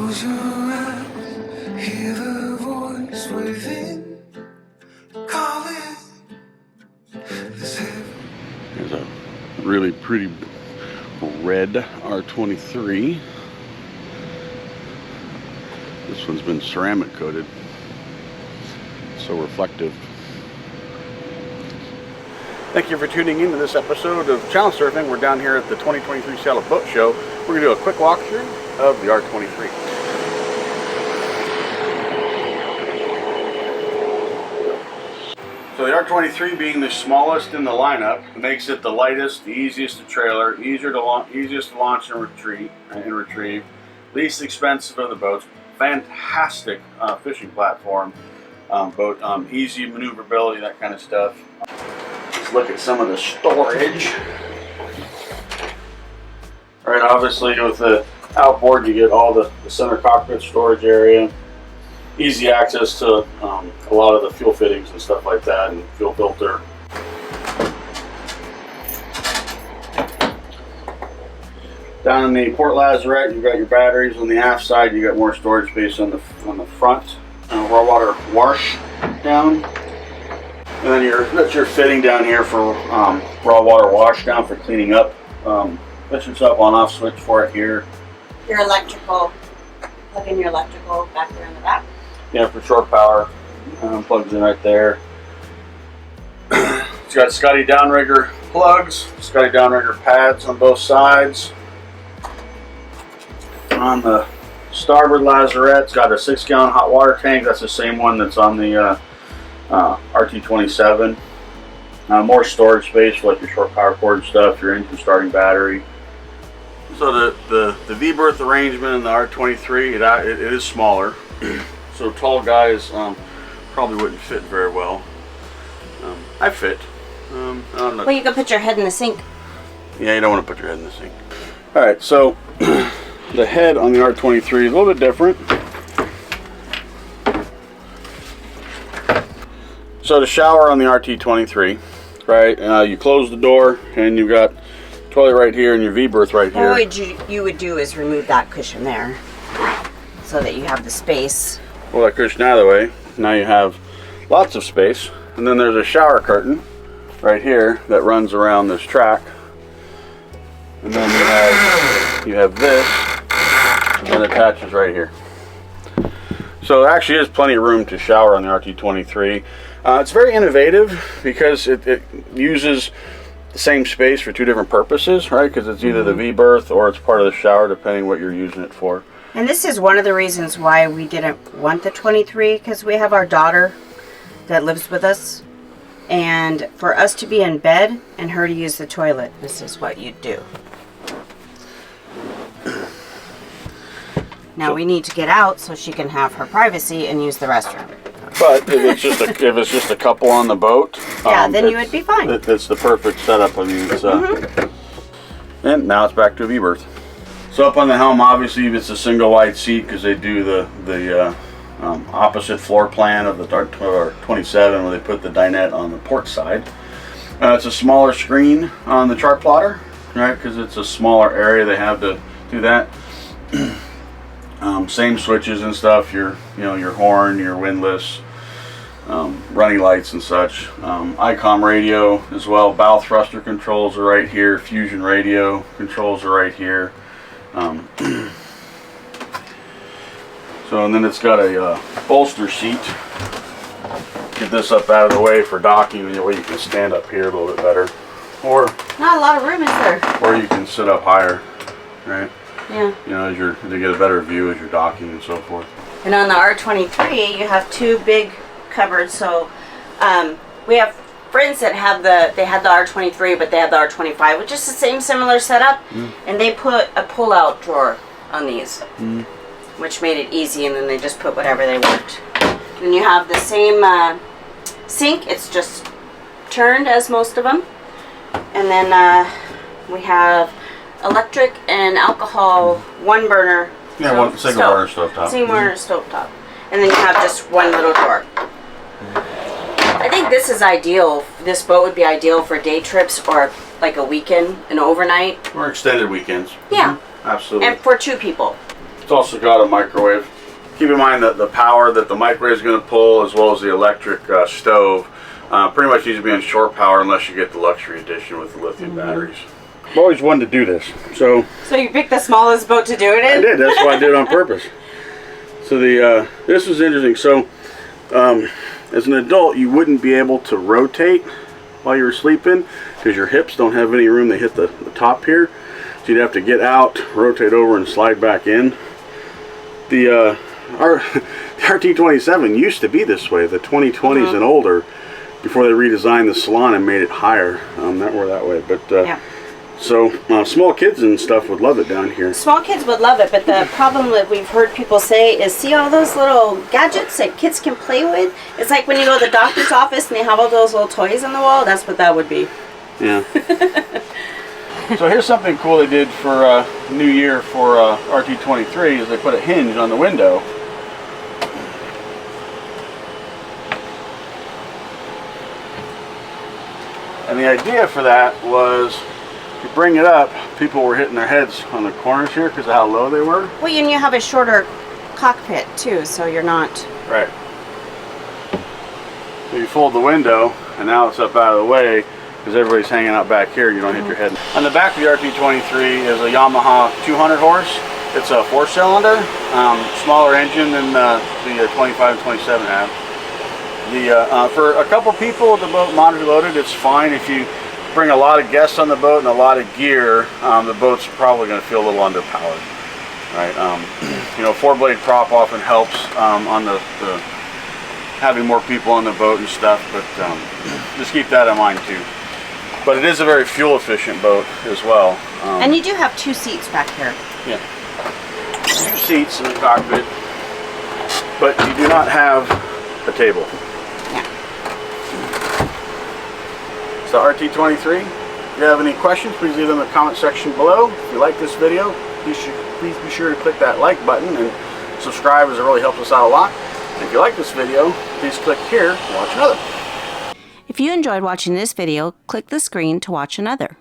Close your eyes, hear the voice within, calling this heaven. There's a really pretty red R23. This one's been ceramic coated, so reflective. Thank you for tuning in to this episode of Challenge Surfing. We're down here at the 2023 Seattle Boat Show. We're going to do a quick walkthrough of the R23. So the R23, being the smallest in the lineup, makes it the lightest, the easiest to trailer, easiest to launch and retrieve, least expensive of the boats. Fantastic fishing platform, boat, easy maneuverability, that kind of stuff. Let's look at some of the storage. All right, obviously with the Outboard, you get all the center cockpit storage area, easy access to a lot of the fuel fittings and stuff like that, and fuel filter. Down in the port lazarette, you've got your batteries. On the aft side, you got more storage space on the front. Raw water wash down, and then that's your fitting down here for raw water wash down for cleaning up. That's your on-off switch for it here. Your electrical, plug in your electrical back there in the back. Yeah, for shore power, plugs in right there. It's got Scotty downrigger plugs, Scotty downrigger pads on both sides. On the starboard lazarette, it's got a 6-gallon hot water tank. That's the same one that's on the RT27. More storage space for like your short power cord stuff, your engine starting battery. So the V-berth arrangement in the R23, it is smaller. So tall guys probably wouldn't fit very well. I fit. I don't know. Well, you can put your head in the sink. Yeah, you don't want to put your head in the sink. All right, so the head on the R23 is a little bit different. So the shower on the RT23, right? You close the door and you've got toilet right here and your V-berth right here. What you would do is remove that cushion there so that you have the space. Pull that cushion out of the way. Now you have lots of space. And then there's a shower curtain right here that runs around this track. And then you have this that attaches right here. So there actually is plenty of room to shower on the RT23. It's very innovative because it uses the same space for two different purposes, right? Because it's either the V-berth or it's part of the shower, depending what you're using it for. And this is one of the reasons why we didn't want the 23, because we have our daughter that lives with us. And for us to be in bed and her to use the toilet, this is what you'd do. Now we need to get out so she can have her privacy and use the restroom. But if it's just a couple on the boat, yeah, then you would be fine. It's the perfect setup. I mean, it's and now it's back to a V-berth. So up on the Helm, obviously it's a single wide seat because they do the opposite floor plan of the 27 where they put the dinette on the port side. It's a smaller screen on the chart plotter, right? Because it's a smaller area, they have to do that. Same switches and stuff. Your horn, your windlass, running lights and such. ICOM radio as well. Bow thruster controls are right here. Fusion radio controls are right here. So, and then it's got a bolster seat. Get this up out of the way for docking, the way you can stand up here a little bit better. Or not a lot of room, is there? Or you can sit up higher, right? Yeah. You know, to get a better view as you're docking and so forth. And on the R23, you have two big cupboards. So we have friends that have they had the R23, but they have the R25, which is the same similar setup. And they put a pull-out drawer on these, which made it easy. And then they just put whatever they want. Then you have the same sink. It's just turned as most of them. And then we have electric and alcohol one burner. Yeah, one single burner stovetop. Single burner stovetop. And then you have just one little door. I think this is ideal. This boat would be ideal for day trips or like a weekend, an overnight. Or extended weekends. Yeah. Absolutely. And for two people. It's also got a microwave. Keep in mind that the power that the microwave is going to pull, as well as the electric stove, pretty much needs to be on shore power unless you get the luxury edition with the lithium batteries. I've always wanted to do this. So you picked the smallest boat to do it in? I did. That's why I did it on purpose. So this was interesting. So as an adult, you wouldn't be able to rotate while you were sleeping because your hips don't have any room. They hit the top here. So you'd have to get out, rotate over, and slide back in. The RT27 used to be this way, the 2020s and older, before they redesigned the salon and made it higher. That were that way, but yeah. So small kids and stuff would love it down here. Small kids would love it, but the problem that we've heard people say is, see all those little gadgets that kids can play with? It's like when you go to the doctor's office and they have all those little toys on the wall. That's what that would be. Yeah. So here's something cool they did for New Year for RT23 is they put a hinge on the window. And the idea for that was, you bring it up, people were hitting their heads on the corners here because of how low they were. Well, and you have a shorter cockpit too, so you're not... Right. So you fold the window, and now it's up out of the way because everybody's hanging out back here. You don't hit your head. On the back of the RT23 is a Yamaha 200 horse. It's a 4-cylinder, smaller engine than the 25 and 27 have. For a couple people, the boat moderately loaded, it's fine. If you bring a lot of guests on the boat and a lot of gear, the boat's probably going to feel a little underpowered, right? 4-blade prop often helps on the having more people on the boat and stuff, but just keep that in mind too. But it is a very fuel efficient boat as well. And you do have 2 seats back here. Yeah, 2 seats in the cockpit, but you do not have a table. It's the RT23. If you have any questions, please leave them in the comment section below. If you like this video, please be sure to click that like button and subscribe, as it really helps us out a lot. And if you like this video, please click here to watch another. If you enjoyed watching this video, click the screen to watch another.